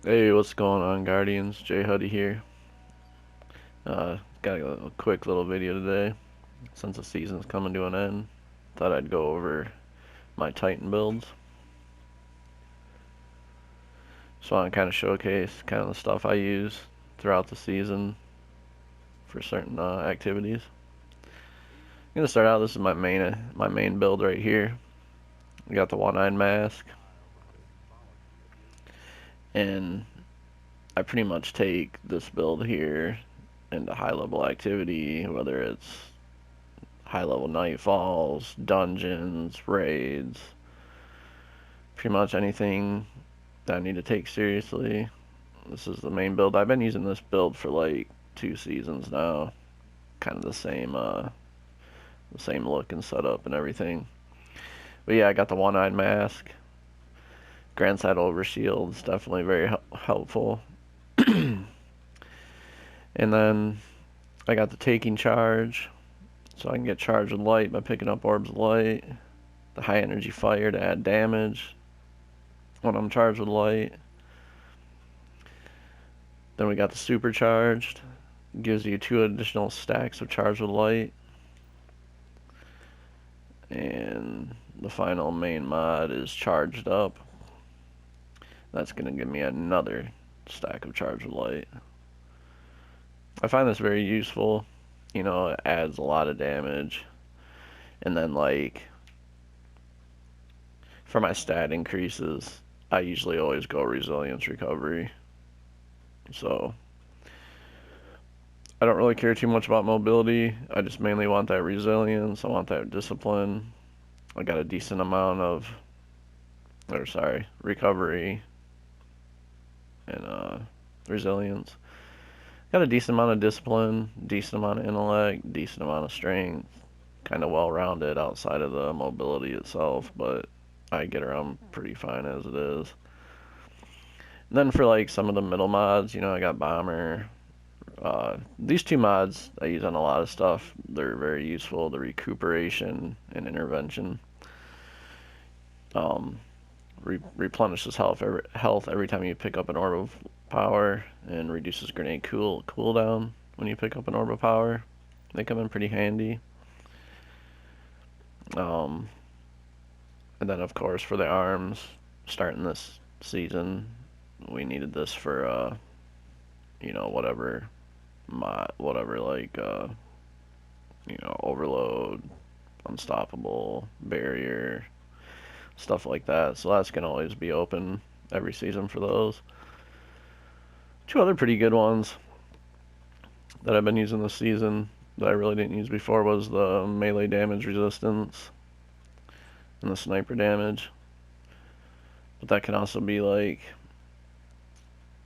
Hey, what's going on, Guardians? Jay Huddy here. Got a quick little video today since the season's coming to an end. Thought I'd go over my Titan builds. Just want to kind of showcase kind of the stuff I use throughout the season for certain activities. I'm gonna start out. This is my main build right here. We got the one-eyed mask, and I pretty much take this build here into high-level activity, whether it's high-level nightfalls, dungeons, raids, pretty much anything that I need to take seriously. This is the main build. I've been using this build for like 2 seasons now. Kind of the same look and setup and everything. But yeah, I got the one-eyed mask. Grand Side Overshield is definitely very helpful. And then I got the taking charge, so I can get charged with light by picking up orbs of light. The high energy fire to add damage when I'm charged with light. Then we got the supercharged. Gives you 2 additional stacks of charged with light. And the final main mod is charged up. That's going to give me another stack of charged with light. I find this very useful. You know, it adds a lot of damage. And then, like, for my stat increases, I usually always go resilience recovery. So, I don't really care too much about mobility. I just mainly want that resilience. I want that discipline. I got a decent amount of, recovery and resilience. Got a decent amount of discipline, decent amount of intellect, decent amount of strength. Kind of well-rounded outside of the mobility itself, but I get around pretty fine as it is. And then for like some of the middle mods, I got bomber. These 2 mods I use on a lot of stuff. They're very useful. The recuperation and intervention. Um, replenishes health every time you pick up an orb of power, and reduces grenade cooldown when you pick up an orb of power. They come in pretty handy. Um, and then of course for the arms, starting this season, we needed this for whatever like overload, unstoppable, barrier, stuff like that. So that's gonna always be open every season for those. 2 other pretty good ones that I've been using this season that I really didn't use before was the melee damage resistance and the sniper damage. But that can also be like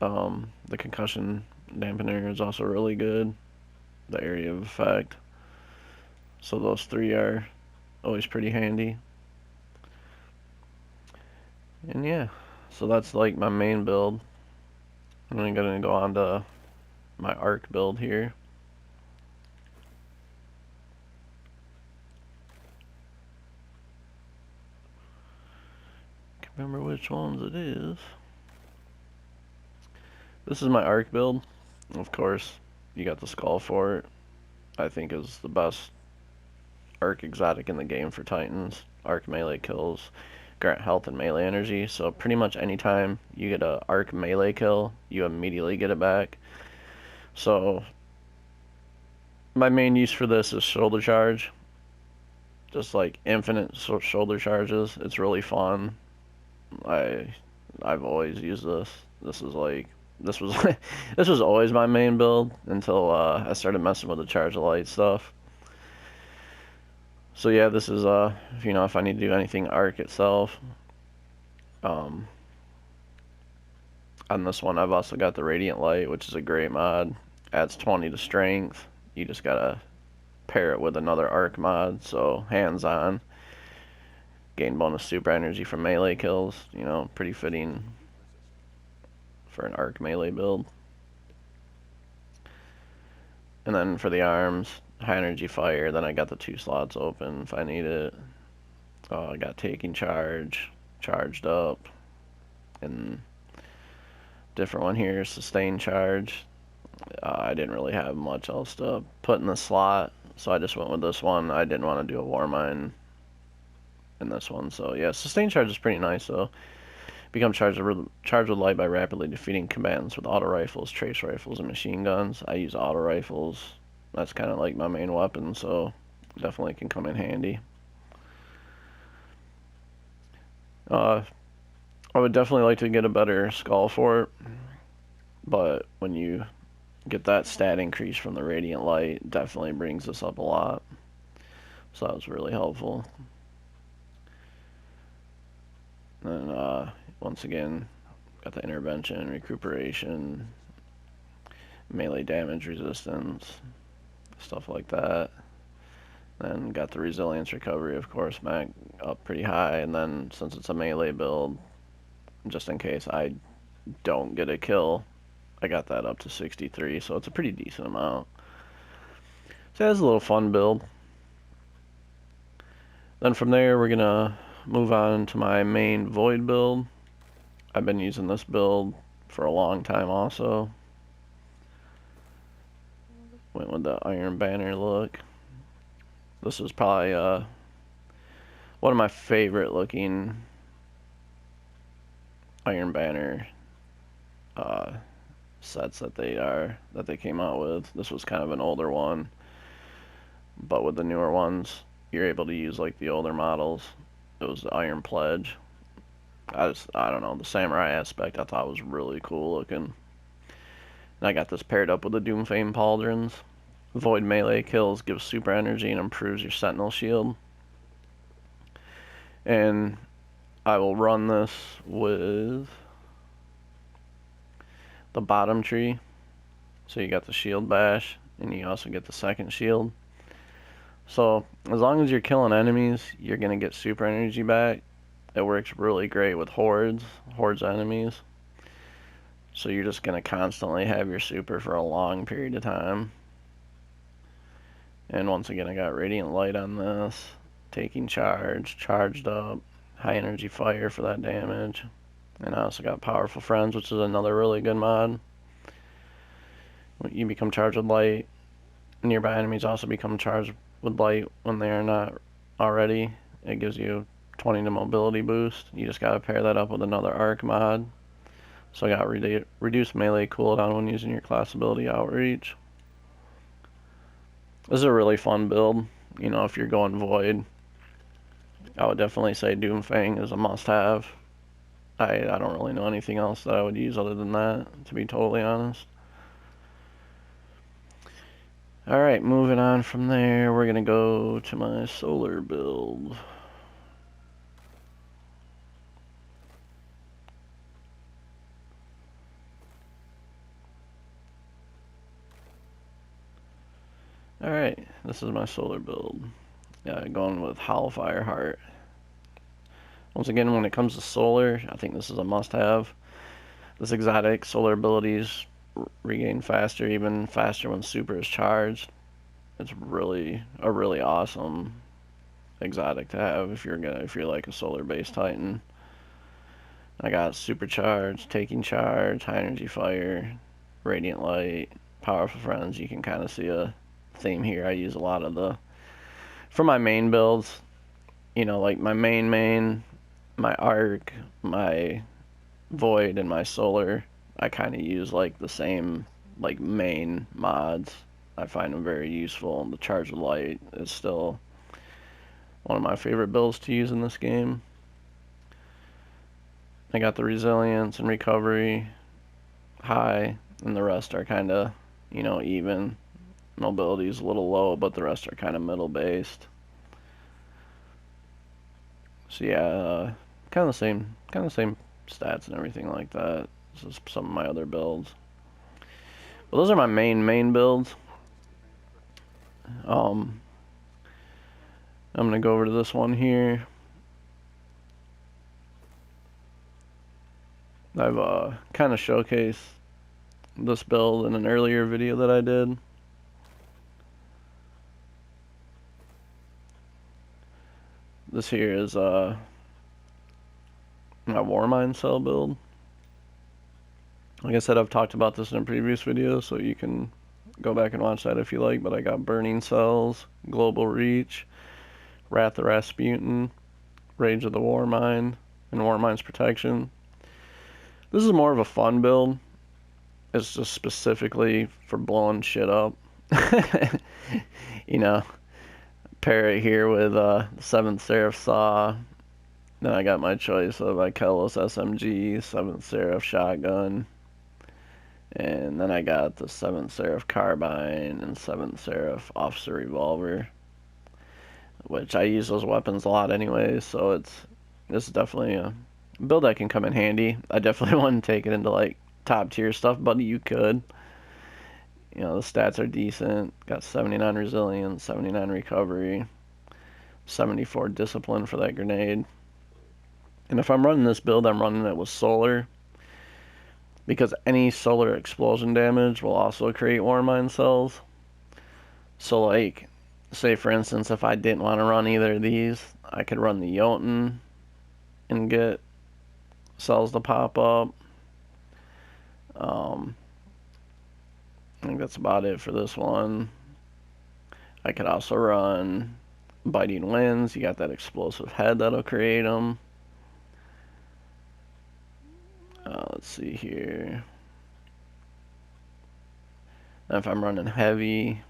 the concussion dampener is also really good. The area of effect. So those 3 are always pretty handy. And yeah, so that's like my main build. I'm gonna go on to my arc build here. Can't remember which ones it is. This is my arc build. Of course, you got the skull for it. I think is the best arc exotic in the game for Titans. Arc melee kills grant health and melee energy, so pretty much anytime you get a arc melee kill, you immediately get it back. So my main use for this is shoulder charge. Just like infinite shoulder charges. It's really fun. I've always used this. This was this was always my main build until I started messing with the charge of light stuff. So yeah, this is if I need to do anything arc itself. On this one, I've also got the radiant light, which is a great mod. Adds 20 to strength. You just gotta pair it with another arc mod, so hands on. Gain bonus super energy from melee kills. Pretty fitting for an arc melee build. And then for the arms, high energy fire. Then I got the 2 slots open if I need it. I got taking charge, charged up, and different one here, Sustain Charge. I didn't really have much else to put in the slot, so I just went with this one. I didn't want to do a Warmind in this one, so yeah, Sustain Charge is pretty nice though. Become charged with light by rapidly defeating combatants with auto rifles, trace rifles, and machine guns. I use auto rifles. That's kind of like my main weapon, so definitely can come in handy. I would definitely like to get a better skull for it, but when you get that stat increase from the radiant light, it definitely brings this up a lot. So that was really helpful. And once again, got the intervention, recuperation, melee damage resistance, stuff like that. Then got the resilience recovery, of course, back up pretty high. And then since it's a melee build, just in case I don't get a kill, I got that up to 63, so it's a pretty decent amount. So that's a little fun build. Then from there, we're gonna move on to my main Void build. I've been using this build for a long time also. Went with the Iron Banner look. This is probably one of my favorite looking Iron Banner sets that they came out with. This was kind of an older one, but with the newer ones, you're able to use like the older models. It was the Iron Pledge. I don't know, the samurai aspect I thought was really cool looking. And I got this paired up with the Doomfame Pauldrons. Void melee kills, gives super energy, and improves your Sentinel shield. And I will run this with the bottom tree. So you got the shield bash, and you also get the second shield. So as long as you're killing enemies, you're going to get super energy back. It works really great with hordes enemies. So you're just going to constantly have your super for a long period of time. And once again, I got Radiant Light on this, taking charge, charged up, high energy fire for that damage. And I also got Powerful Friends, which is another really good mod. You become charged with light. Nearby enemies also become charged with light when they are not already. It gives you 20 to mobility boost. You just gotta pair that up with another arc mod. So I got reduced melee cooldown when using your class ability Outreach. This is a really fun build. You know, if you're going Void, I would definitely say Doomfang is a must-have. I don't really know anything else that I would use other than that, to be totally honest. Alright, moving on from there, we're gonna go to my solar build. Alright, this is my solar build. Yeah, going with Howlfire Heart. Once again, when it comes to solar, I think this is a must-have. This exotic solar abilities regain faster, even faster when super is charged. It's really a really awesome exotic to have if you're like a solar-based Titan. I got supercharged, taking charge, high energy fire, radiant light, powerful friends. You can kind of see a theme here. I use a lot of the for my main builds. You know, like my main, my arc, my void, and my solar. I kind of use like the same like main mods. I find them very useful. The charge of light is still one of my favorite builds to use in this game. I got the resilience and recovery high, and the rest are kind of, you know, even. Mobility is a little low, but the rest are kind of middle based. So yeah, kind of the same stats and everything like that. This is some of my other builds. But those are my main builds. I'm gonna go over to this one here. I've kind of showcased this build in an earlier video that I did. This here is my Warmind cell build. Like I said, I've talked about this in a previous video, so you can go back and watch that if you like, but I got Burning Cells, Global Reach, Wrath of Rasputin, Rage of the Warmind, and Warmind's Protection. This is more of a fun build. It's just specifically for blowing shit up. You know, pair it here with 7th Seraph Saw. Then I got my choice of Ikelos SMG, 7th Seraph Shotgun. And then I got the 7th Seraph Carbine and 7th Seraph Officer Revolver, which I use those weapons a lot anyway, so this is definitely a build that can come in handy. I definitely wouldn't take it into like top tier stuff, but you could. You know, the stats are decent. Got 79 resilience, 79 recovery, 74 discipline for that grenade. And if I'm running this build, I'm running it with solar, because any solar explosion damage will also create Warmind cells. So like, say for instance, if I didn't want to run either of these, I could run the Jotun and get cells to pop up. I think that's about it for this one. I could also run Biting Winds. You got that explosive head that'll create them. Let's see here. And if I'm running heavy,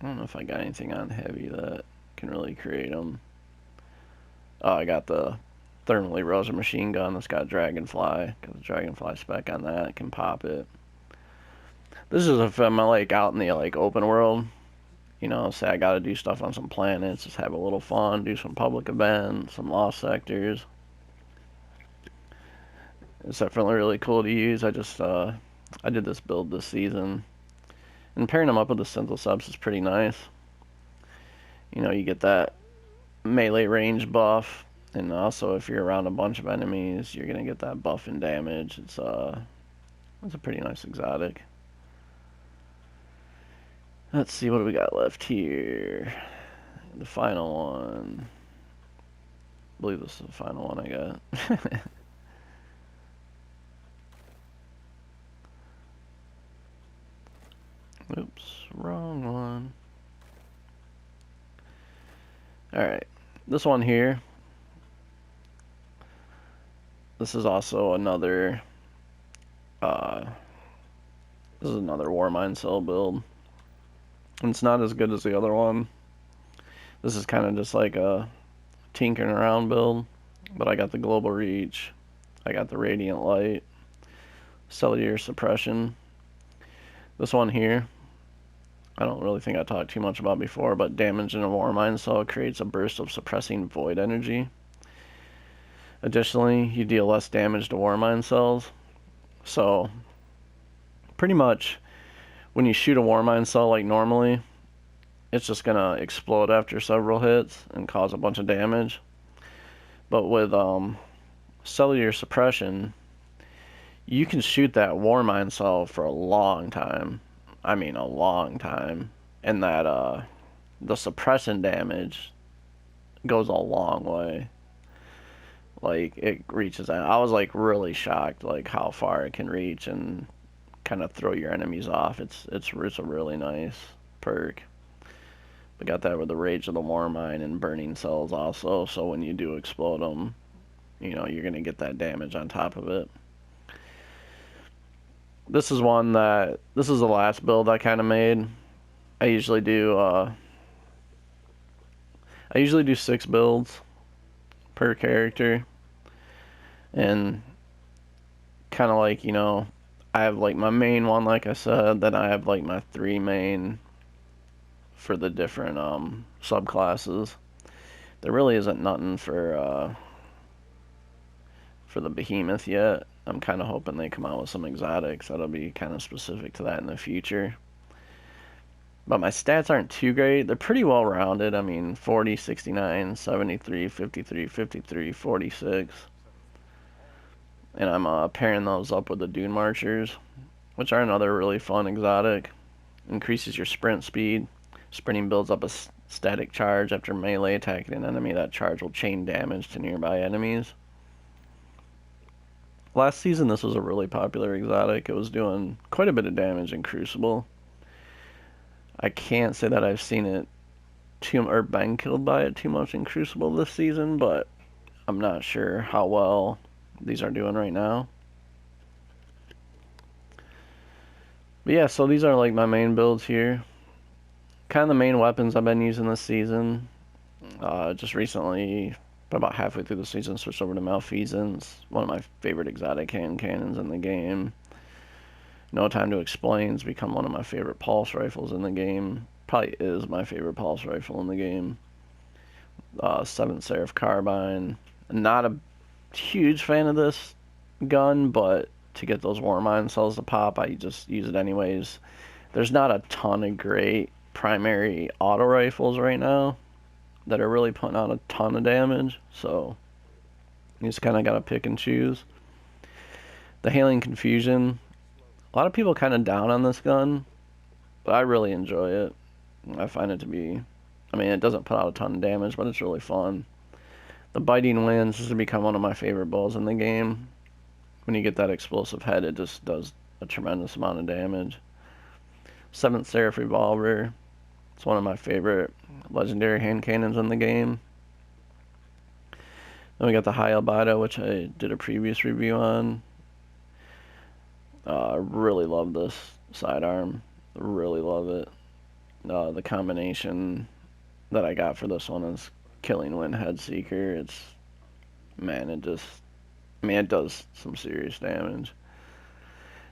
I don't know if I got anything on heavy that can really create them. Oh, I got the Thermal Eroser machine gun that's got Dragonfly. Got the Dragonfly spec on that. Can pop it. This is if I'm like out in the like open world. You know, say I gotta do stuff on some planets, just have a little fun, do some public events, some lost sectors. It's definitely really cool to use. I did this build this season, and pairing them up with the Synthoceps is pretty nice. You know, you get that melee range buff, and also if you're around a bunch of enemies, you're gonna get that buff and damage. It's a pretty nice exotic. Let's see, what do we got left here? The final one. I believe this is the final one I got. Oops, wrong one. Alright, this one here. This is also another, this is another Warmind cell build. And it's not as good as the other one. This is kind of just like a tinkering around build. But I got the Global Reach. I got the Radiant Light. Cellular Suppression. This one here, I don't really think I talked too much about before, but damage in a Warmind cell creates a burst of suppressing void energy. Additionally, you deal less damage to Warmind cells. So, pretty much, when you shoot a Warmind cell like normally, it's just gonna explode after several hits and cause a bunch of damage. But with cellular suppression, you can shoot that Warmind cell for a long time. I mean, a long time. And that the suppression damage goes a long way. Like, it reaches out. I was like really shocked like how far it can reach and kind of throw your enemies off. It's a really nice perk. We got that with the Rage of the Warmind and Burning Cells also, so when you do explode them, you know, you're gonna get that damage on top of it. This is the last build I kind of made. I usually do 6 builds per character, and kind of like, you know, I have like my main one, like I said, then I have like my 3 main for the different subclasses. There really isn't nothing for the Behemoth yet. I'm kind of hoping they come out with some exotics that'll be kind of specific to that in the future. But my stats aren't too great. They're pretty well rounded. I mean, 40, 69, 73, 53, 53, 46. And I'm pairing those up with the Dune Marchers, which are another really fun exotic. Increases your sprint speed. Sprinting builds up a static charge after melee attacking an enemy. That charge will chain damage to nearby enemies. last season this was a really popular exotic. It was doing quite a bit of damage in Crucible. I can't say that I've seen it or been killed by it too much in Crucible this season, but I'm not sure how well these are doing right now. But yeah, so these are like my main builds here. Kind of the main weapons I've been using this season. Just recently, about halfway through the season, switched over to Malfeasance, one of my favorite exotic hand cannons in the game. No Time to Explain's become one of my favorite pulse rifles in the game. Probably is my favorite pulse rifle in the game. 7th Seraph Carbine. Not a huge fan of this gun, but to get those Warmind cells to pop, I just use it anyways. There's not a ton of great primary auto rifles right now that are really putting out a ton of damage, so you just kind of gotta pick and choose. The Hailing Confusion, a lot of people kind of down on this gun, but I really enjoy it. I find it to be, I mean, it doesn't put out a ton of damage, but it's really fun. The Biting Winds has become one of my favorite bows in the game. When you get that explosive head, it just does a tremendous amount of damage. 7th Seraph Revolver, it's one of my favorite legendary hand cannons in the game. Then we got the High Albedo, which I did a previous review on. I really love this sidearm. Really love it. The combination that I got for this one is Killing Wind Headseeker. It's, man, it just, I mean, it does some serious damage.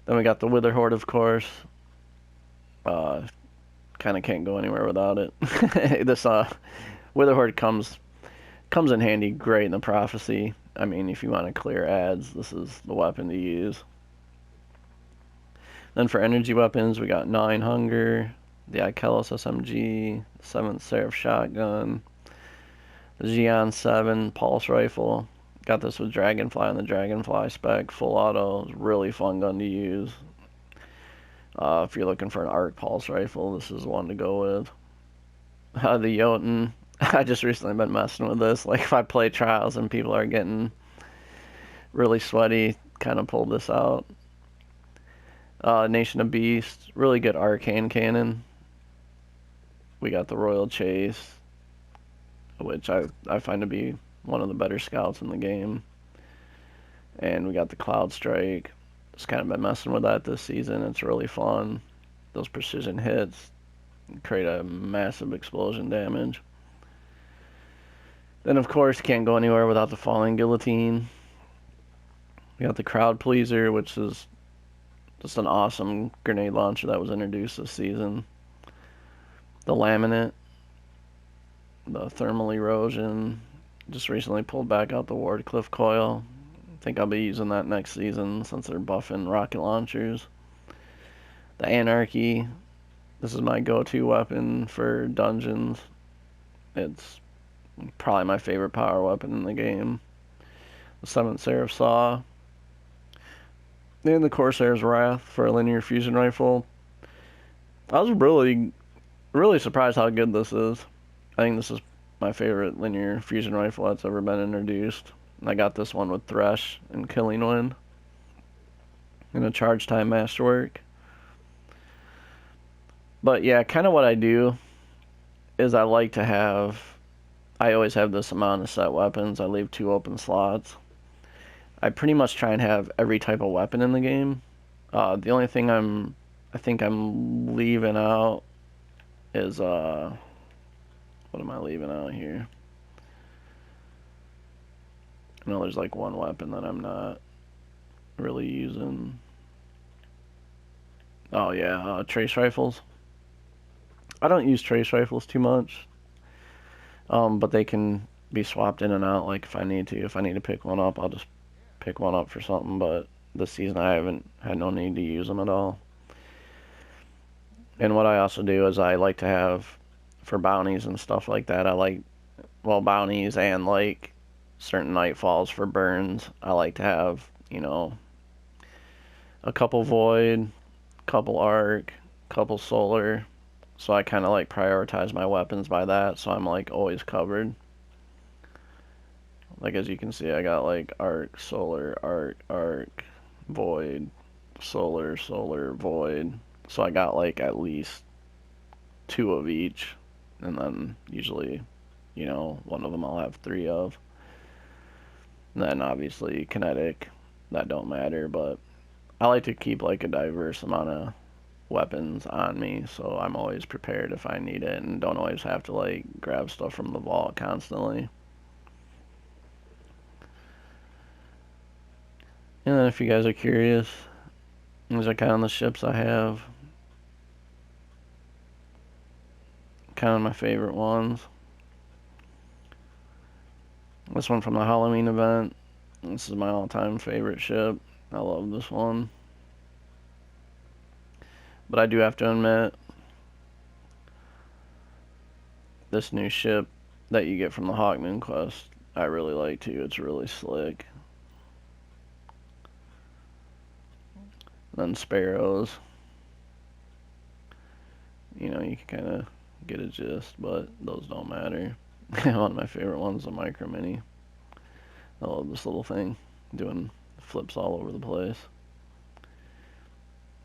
Then we got the Witherhoard, of course. Kind of can't go anywhere without it. This Witherhoard comes in handy great in the Prophecy. I mean, if you want to clear ads, this is the weapon to use. Then for energy weapons, we got Gnawing Hunger, the Ikelos SMG, 7th Seraph Shotgun, the Xi'an 7 Pulse Rifle. Got this with Dragonfly on the Dragonfly spec, full auto. It's a really fun gun to use. If you're looking for an arc pulse rifle, this is one to go with. The Jotun, I just recently been messing with this. Like if I play trials and people are getting really sweaty, kind of pulled this out. Nation of Beasts, really good arcane cannon. We got the Royal Chase, which I find to be one of the better scouts in the game. And we got the Cloud Strike. Just kind of been messing with that this season. It's really fun. Those precision hits create a massive explosion damage. Then, of course, can't go anywhere without the Falling Guillotine. We got the Crowd Pleaser, which is just an awesome grenade launcher that was introduced this season. The Laminate, the Thermal Erosion. Just recently pulled back out the Wardcliff Coil. I think I'll be using that next season since they're buffing rocket launchers. The Anarchy. This is my go-to weapon for dungeons. It's probably my favorite power weapon in the game. The 7th Seraph Saw. And the Corsair's Wrath for a linear fusion rifle. I was really surprised how good this is. I think this is my favorite linear fusion rifle that's ever been introduced. I got this one with Thresh and Killing Wind. And a Charge Time Masterwork. But yeah, kind of what I do is I always have this amount of set weapons. I leave 2 open slots. I pretty much try and have every type of weapon in the game. The only thing I think I'm leaving out is, what am I leaving out here? I know there's like one weapon that I'm not really using. Oh yeah, trace rifles. I don't use trace rifles too much, but they can be swapped in and out. Like if I need to pick one up, I'll just pick one up for something. But this season I haven't had no need to use them at all. And what I also do is I like to have, for bounties and stuff like that, bounties and like certain nightfalls for burns, I like to have, a couple void, couple arc, couple solar. So I kind of like prioritize my weapons by that, so I'm like always covered. Like, as you can see, I got like arc, solar, arc, void, solar, solar, void. So I got like at least 2 of each, and then usually, you know, one of them I'll have 3 of. And then obviously kinetic, that don't matter, but I like to keep like a diverse amount of weapons on me, so I'm always prepared if I need it and don't always have to like grab stuff from the vault constantly. And then if you guys are curious, these are kind of the ships I have. Kind of my favorite ones. This one from the Halloween event. This is my all-time favorite ship. I love this one. But I do have to admit, this new ship that you get from the Hawkmoon quest, I really like too. It's really slick. Then Sparrows. You know, you can kind of get a gist, but those don't matter. One of my favorite ones is a Micro Mini. I love this little thing, doing flips all over the place.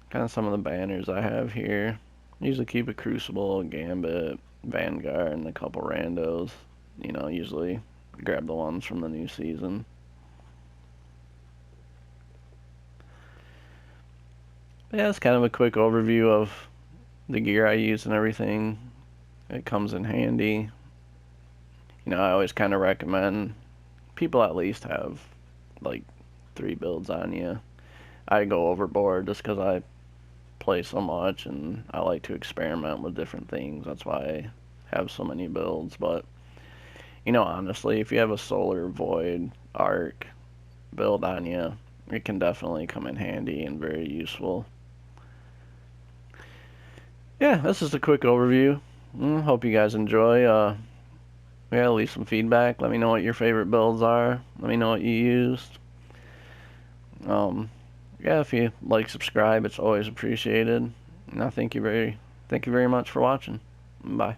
Kind of some of the banners I have here. I usually keep a Crucible, Gambit, Vanguard, and a couple randos. You know, usually grab the ones from the new season. But yeah, it's kind of a quick overview of the gear I use and everything. It comes in handy. You know, I always kind of recommend people at least have like 3 builds on you. I go overboard just because I play so much and I like to experiment with different things. That's why I have so many builds. But, you know, honestly, if you have a solar, void, arc build on you, it can definitely come in handy and very useful. Yeah, this is a quick overview. Hope you guys enjoy. Yeah, leave some feedback. Let me know what your favorite builds are. Let me know what you used. Yeah, if you like, subscribe, it's always appreciated. And I thank you very much for watching. Bye.